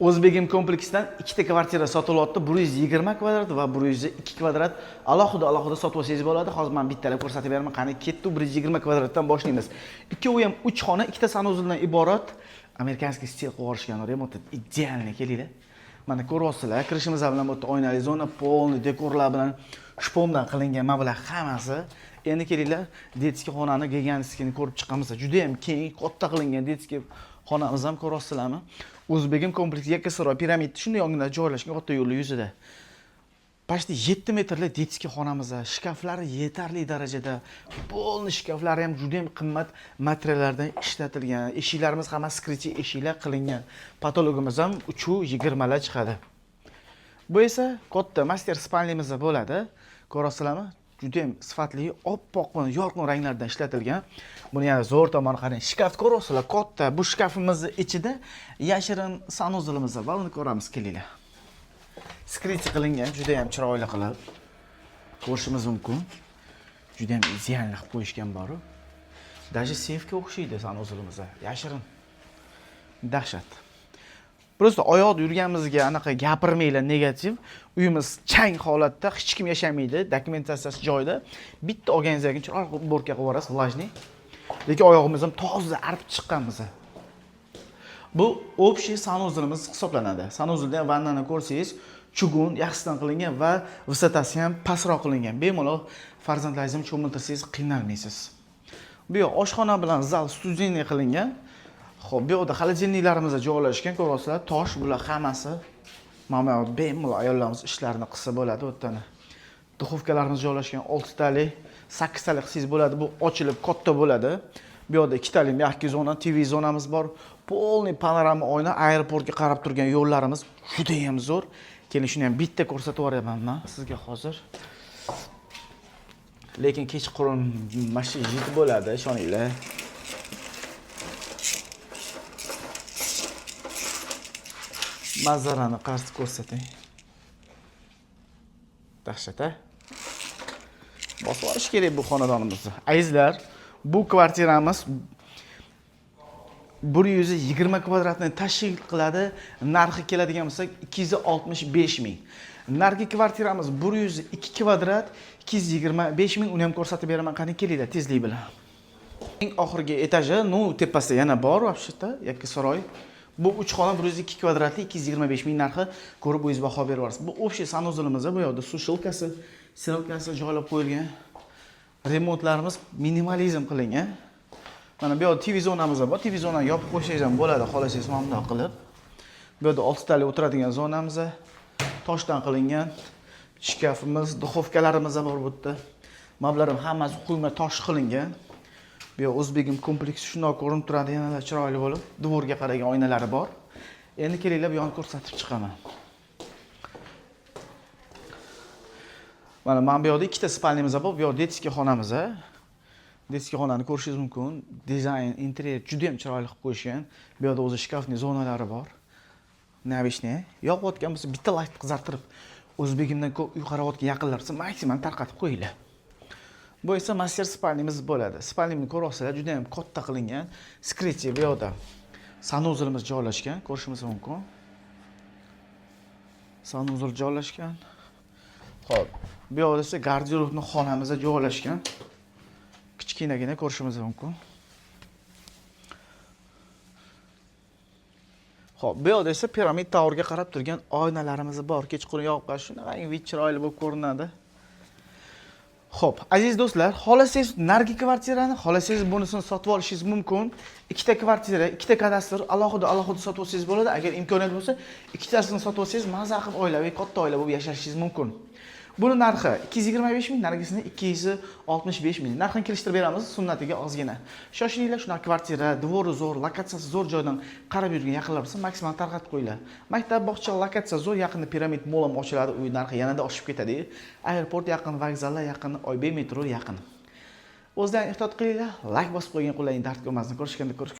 O'zbegim kompleksidan ikkita kvartira sotilyapti. 120 kvadrat va 102 kvadrat. Alohida sotib olsangiz bo'ladi. Hozir men bittalab ko'rsatib beraman. Qani ketdi 120 kvadratdan boshlaymiz. Ikkovi ham 3 xona, ikkita sanuzildan iborat. Amerikanskiy stil qilib yuborishgan, remont idealniy kelinglar. Mana ko'ryapsizlar, kirishimiz bilan bu oynali zona, polni dekorlar bilan shpomdan qilingan mablag' hammasi. Endi kelinglar, detskiy xonani gigantiskini ko'rib chiqamiz. Juda ham keng, katta qilingan detskiy xonamiz ham ko'ryapsizlarmi? O'zbegim kompleksi yakkasaroy piramidda shunday yonginada joylashgan o'rta yo'l yuzida. Почти 7 metrli detskiy xonamiz, shkaflari yetarli darajada, polni shkaflari ham juda ham qimmat materiallardan ishlatilgan. Eshiklarimiz hammasi skritchi eshiklar qilingan. Patologimiz ham 320 lar chiqadi. Bu esa katta master spalnimiz bo'ladi. Ko'rasizlarmi? Juda ham sifatli, oppoq, yorqin ranglardan ishlatilgan. Buni yana zo'r tomoni qarang. Shkaf ko'rasizlar, katta. Bu shkafimizning ichida yashirin sanuzilimiz bor. Uni ko'ramiz, kelinglar. Skritchi qilingan, juda ham chiroyli qilib ko'rishimiz mumkin. Juda ham ideal qilib qo'yishgan bor. Даже seyfga o'xshaydi sanuzilimiz. Yashirin. Dahshat. Просто oyoqda yurganimizga anaqa gapirmanglar negativ. Uyimiz chang holatda, hech kim yashamaydi, dokumentatsiyasi joyida. Bitta olganingizdan keyin chiroyli borka qilib yuborasiz, влажный. Lekin oyog'imiz ham toza artib chiqqanmiz. Bu общий sanuzilimiz hisoblanadi. Sanuzilda vannani ko'rsangiz, chugun yaxshidan qilingan va vысотasi ham pastroq qilingan. Bemalol farzandlaringizni cho'miltirsangiz qiynalmaysiz. Bu yoq oshxona bilan zal studiyniy qilingan. Xo'p, bu yerda xolodilniklarimiz joylashgan, ko'rasizlar, tosh bular hammasi. Mana bu bemalol ayollarimiz ishlarini qilsa bo'ladi. O'tani duxovkalarimiz joylashgan 6 tali, 8 tali qilsangiz bo'ladi. Bu ochilib katta bo'ladi. Bu yerda 2 tali mягкий zona, TV zonamiz bor. Polniy panorama oyna, aeroportga qarab turgan yo'llarimiz juda ham zo'r. Keling, shuni ham bitta ko'rsatib yuboraman men sizga hozir. Lekin kechqurun mashina yetib bo'ladi, ishoninglar. Manzarani qarshi ko'rsating. Dahshat, a? Bosib olish kerak bu xonadonimizni. Azizlar, bu kvartiramiz 120 kvadratni tashkil qiladi. Narxi keladigan bo'lsak 265 ming. Narxi kvartiramiz 102 kvadrat, 225 ming. Uni ham ko'rsatib beraman, qani kelinglar tezlik bilan. Eng oxirgi etaji, tepasida yana bor, вообще-то, yakkasaroy. Bu 3 xona 102 kvadratli 225 ming narxi, ko'rib o'zingiz baho berib olasiz. Bu общий sanuzilimiz, bu yerda sushilkasi, siralkasi joylab qo'yilgan. Remontlarimiz minimalizm qilingan. Mana bu yerda TV zonamiz bor. TV zonani yopib qo'ysangiz ham bo'ladi, xohlasangiz bundoq qilib. Bu yerda 6 tali o'tiradigan zonamiz, toshdan qilingan. Shkafimiz, duxovkalarimiz bor bu yerda. Mablarim hammasi quyma tosh qilingan. Bu O'zbegim kompleksi shunday ko'rinib turadi, yanada chiroyli bo'lib, devorga qaragan oynalari bor. Endi kelinglar, bu yo'lni ko'rsatib chiqaman. Mana bu yerda ikkita spalnimiz bor, bu yerda detskiy xonamiz. Detskiy xonani ko'rishingiz mumkin. Dizayn, interyer juda ham chiroyli qilib qo'yishgan. Bu yerda o'zi shkafni zonalari bor. Navishni yoqayotgan bo'lsa, bitta layt qizartirib, O'zbegimdan ko'p uy qaravotga yaqinlar bo'lsa, maksimum tarqatib qo'yinglar. Bu esa master spalnimiz bo'ladi. Spalnimni ko'rasizlar, juda ham katta qilingan. Skritchi bu yerda sanuzilimiz joylashgan, ko'rishingiz mumkin. Sanuzil joylashgan. Xo'p, bu yerda esa garderobni xonamiz joylashgan. Kichkinagina ko'rishingiz mumkin. Xo'p, bu yerda esa piramid towerga qarab turgan oynalarimiz bor. Kechqurun yoqib qolish shunaqa chiroyli bo'lib ko'rinadi. Xo'p, aziz do'stlar, xohlasangiz nargi kvartirani, xohlasangiz bunisini sotib olishingiz mumkin. Ikkita kvartira, ikkita kadastr alohida sotib olsangiz bo'ladi. Agar imkoniyat bo'lsa, ikkitasini sotib olsangiz maza qilib oilaviy katta oila bo'lib yashashingiz mumkin. Buni narxi 225 ming, nargisini 265 ming. Narxini kelishtirib beramiz, sunnatiga ozgina. Shoshilinglar, shuna kvartira, dvori zo'r, lokatsiyasi zo'r joydan qarab yurgan yaqinlar bo'lsa, maksimal tarqatib qo'yinglar. Maktab, bog'cha, lokatsiya zo'r, yaqinda piramid mol ham ochiladi, uy narxi yanada oshib ketadi. Aeroport yaqin, vokzallar yaqin, Oybek metro yaqin. O'zingizdan ehtiyot qilinglar, like bosib qo'ygan qo'llaring dard ko'rmasdan ko'rishganda